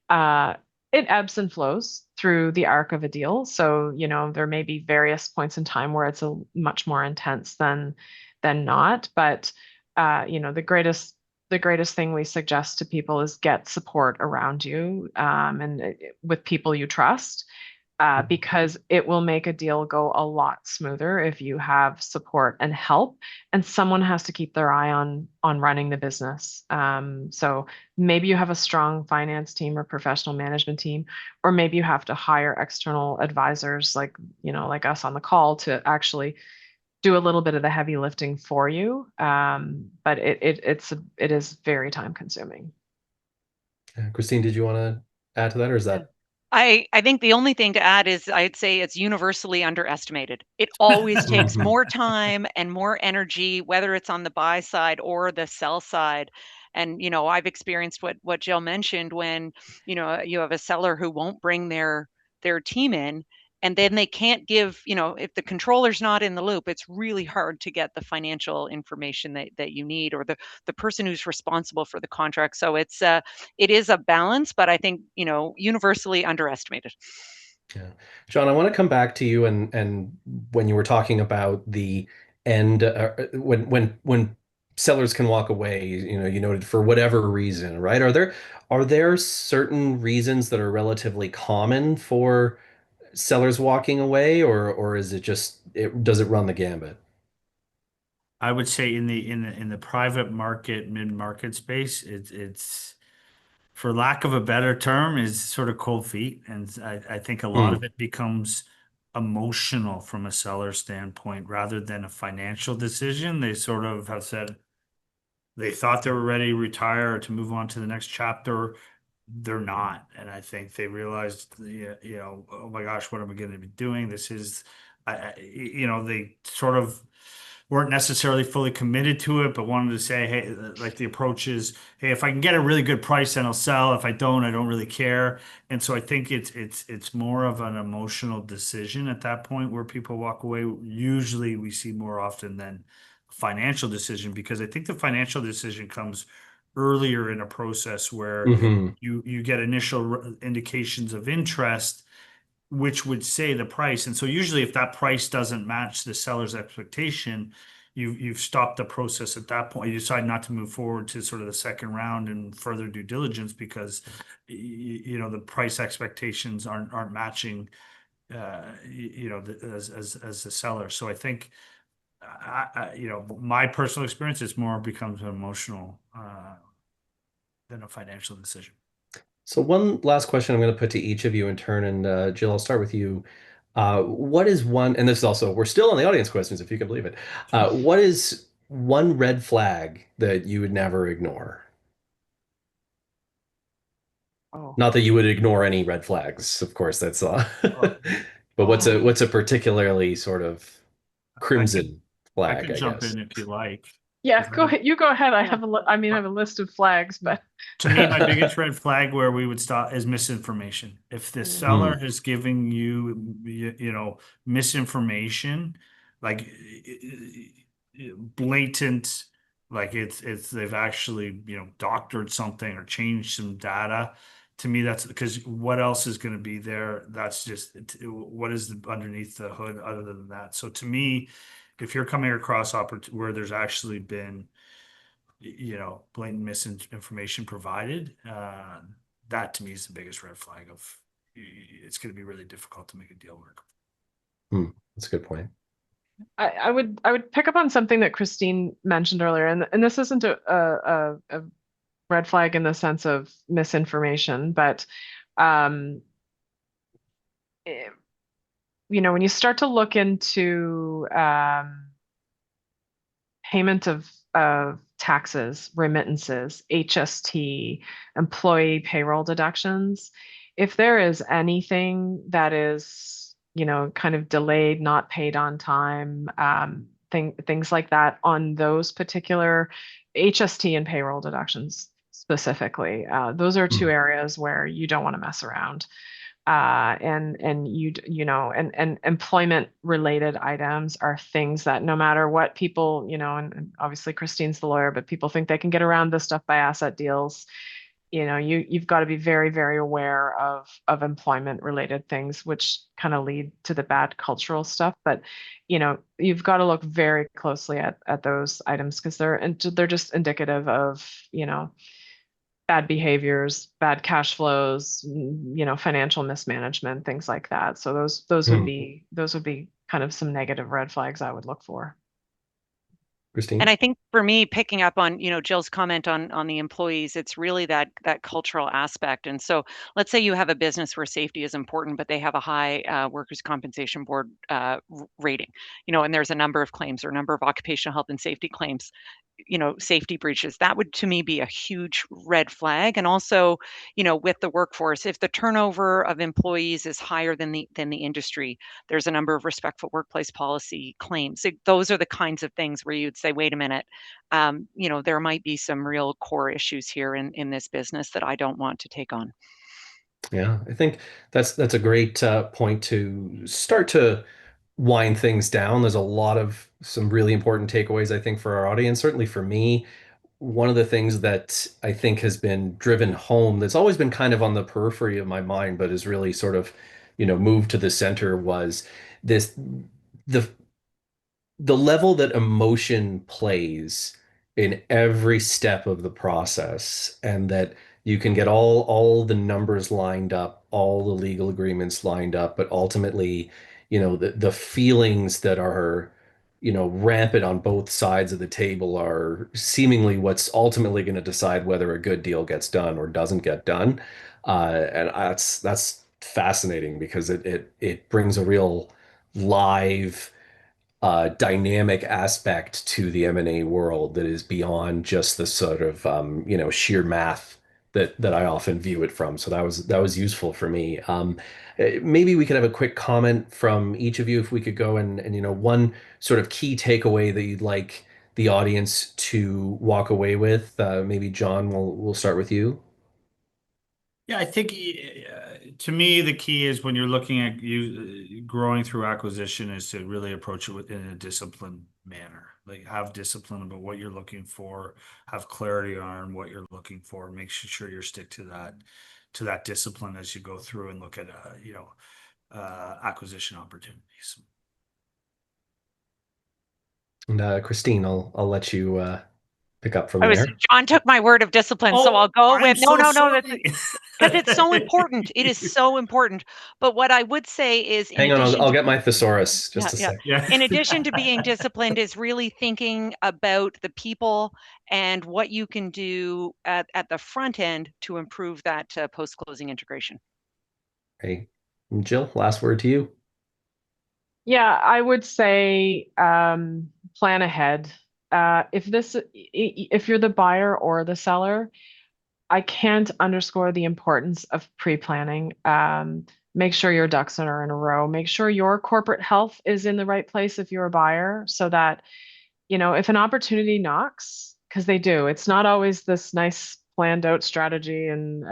Uh, it ebbs and flows through the arc of a deal. So, you know, there may be various points in time where it's a much more intense than not. But you know, the greatest thing we suggest to people is get support around you, and with people you trust, because it will make a deal go a lot smoother if you have support and help, and someone has to keep their eye on running the business. So maybe you have a strong finance team or professional management team, or maybe you have to hire external advisors like, you know, like us on the call, to actually do a little bit of the heavy lifting for you. But it is very time consuming. Christine, did you want to add to that, or is Yeah. that? I think the only thing to add is I'd say it's universally underestimated. It always takes Mhm. more time and more energy, whether it's on the buy side or the sell side. And you know, I've experienced what Jill mentioned when, you know, you have a seller who won't bring their team in, and then they can't give, you know, if the controller's not in the loop, it's really hard to get the financial information that you need, or the person who's responsible for the contract. So it is a balance, but I think, you know, universally underestimated. Yeah. John, I want to come back to you, and when you were talking about the end, when sellers can walk away, you know, you noted for whatever reason, right? Are there certain reasons that are relatively common for sellers walking away, or is it just does it run the gambit? I would say in the private market, mid-market space, it's for lack of a better term, is sort of cold feet. And I think a lot Hmm. of it becomes emotional from a seller standpoint rather than a financial decision. They sort of have said they thought they were ready to retire or to move on to the next chapter. They're not. And I think they realized, you know, oh my gosh, what am I going to be doing? This is they sort of weren't necessarily fully committed to it, but wanted to say, hey, like the approach is, hey, if I can get a really good price, then I'll sell. If I don't really care. And so I think it's more of an emotional decision at that point where people walk away. Usually we see more often than a financial decision, because I think the financial decision comes earlier in a process where Hmm. you get initial indications of interest, which would say the price. And so usually if that price doesn't match the seller's expectation, you've stopped the process at that point. You decide not to move forward to sort of the second round and further due diligence because the price expectations aren't matching as the seller. So I think my personal experience is more becomes an emotional than a financial decision. So one last question I'm going to put to each of you in turn, and Jill, I'll start with you. What is one, and this is also, we're still on the audience questions, if you can believe it. What is one red flag that you would never ignore? Oh. Not that you would ignore any red flags, of course, that's Oh, but oh, what's a particularly sort of I can crimson I flag, can I jump guess? in if you like. Yeah, Is go that ahead. You go ahead. I Yeah. have I mean, I have a list of flags, but To me, my biggest red flag where we would stop is misinformation. If the seller Mm, is giving misinformation, like blatant, like it's they've actually doctored something or changed some data. To me, that's because what else is going to be there? That's just what is underneath the hood other than that. So to me, if you're coming across where there's actually been blatant misinformation provided, that to me is the biggest red flag of it's going to be really difficult to make a deal work. that's a good point. I would pick up on something that Christine mentioned earlier, and this isn't a red flag in the sense of misinformation, but um, eh, when you start to look into payment of taxes, remittances, HST, employee payroll deductions, if there is anything that is, kind of delayed, not paid on time, things like that on those particular HST and payroll deductions specifically, those are two Mm, areas where you don't want to mess around. And and employment related items are things that no matter what people, and obviously Christine's the lawyer, but people think they can get around this stuff by asset deals. You've got to be very, very aware of employment related things, which kind of lead to the bad cultural stuff. But you've got to look very closely at those items because they're just indicative of bad behaviors, bad cash flows, financial mismanagement, things like that. So those would mm. be kind of some negative red flags I would look for. And Christine? I think for me, picking up on, Jill's comment on the employees, it's really that cultural aspect. And so let's say you have a business where safety is important, but they have a high workers' compensation board rating, and there's a number of claims or a number of occupational health and safety claims, safety breaches. That would to me be a huge red flag. And also, with the workforce, if the turnover of employees is higher than the industry, there's a number of respectful workplace policy claims. Those are the kinds of things where you'd say, wait a minute, there might be some real core issues here in this business that I don't want to take on. Yeah, I think that's a great point to start to wind things down. There's a lot of some really important takeaways, I think, for our audience. Certainly for me, one of the things that I think has been driven home that's always been kind of on the periphery of my mind, but has really sort of, moved to the center was this the the level that emotion plays in every step of the process, and that you can get all the numbers lined up, all the legal agreements lined up, but ultimately, the feelings that are, rampant on both sides of the table are seemingly what's ultimately going to decide whether a good deal gets done or doesn't get done. And that's fascinating because it brings a real live dynamic aspect to the M&A world that is beyond just the sort of sheer math that I often view it from. So that was useful for me. Maybe we could have a quick comment from each of you if we could go and one sort of key takeaway that you'd like the audience to walk away with. Maybe John, we'll start with you. Yeah, I think to me the key is when you're looking at you growing through acquisition is to really approach it within a disciplined manner. Like have discipline about what you're looking for, have clarity on what you're looking for, make sure you stick to that discipline as you go through and look at acquisition opportunities. And Christine, I'll let you pick up from I was there. John took my word of discipline, so I'll go with no. Because it's so important. It is so important. But what I would say is, in Hang on, addition I'll to get my thesaurus just a yeah. sec. Yeah. In addition to being disciplined, is really thinking about the people and what you can do at the front end to improve that post-closing integration. Okay. Jill, last word to you. Yeah, I would say plan ahead. If you're the buyer or the seller, I can't underscore the importance of pre-planning. Make sure your ducks are in a row. Make sure your corporate health is in the right place if you're a buyer, so that, if an opportunity knocks, because they do, it's not always this nice planned out strategy. And,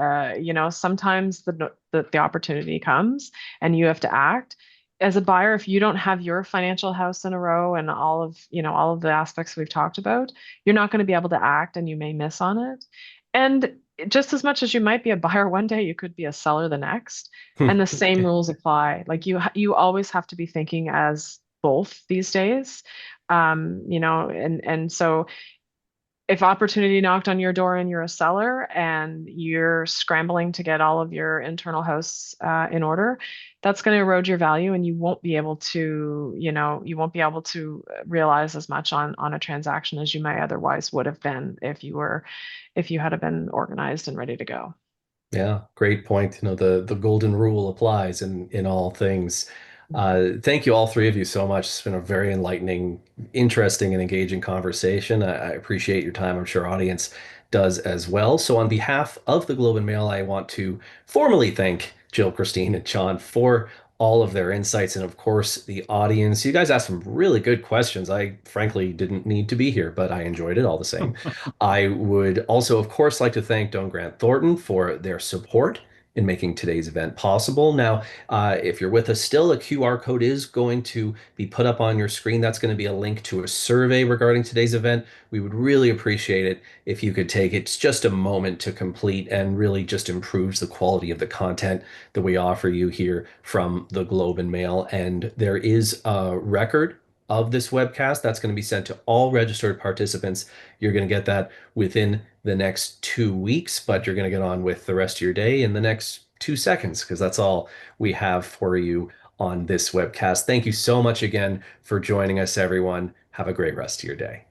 sometimes the opportunity comes and you have to act. As a buyer, if you don't have your financial house in a row and all of the aspects we've talked about, you're not going to be able to act and you may miss on it. And just as much as you might be a buyer one day, you could be a seller the next. And the same rules apply. Like you always have to be thinking as both these days. And so if opportunity knocked on your door and you're a seller and you're scrambling to get all of your internal house in order, that's going to erode your value, and you won't be able to, realize as much on a transaction as you might otherwise would have been if you had been organized and ready to go. Yeah, great point. The golden rule applies in all things. Thank you all three of you so much. It's been a very enlightening, interesting, and engaging conversation. I appreciate your time. I'm sure our audience does as well. So on behalf of the Globe and Mail, I want to formally thank Jill, Christine, and John for all of their insights, and of course the audience. You guys asked some really good questions. I frankly didn't need to be here, but I enjoyed it all the same. I would also, of course, like to thank Don Grant Thornton for their support in making today's event possible. Now, if you're with us still, a QR code is going to be put up on your screen. That's going to be a link to a survey regarding today's event. We would really appreciate it if you could take it. It's just a moment to complete and really just improves the quality of the content that we offer you here from the Globe and Mail. And there is a record of this webcast that's going to be sent to all registered participants. You're going to get that within the next 2 weeks, but you're going to get on with the rest of your day in the next 2 seconds, because that's all we have for you on this webcast. Thank you so much again for joining us, everyone. Have a great rest of your day.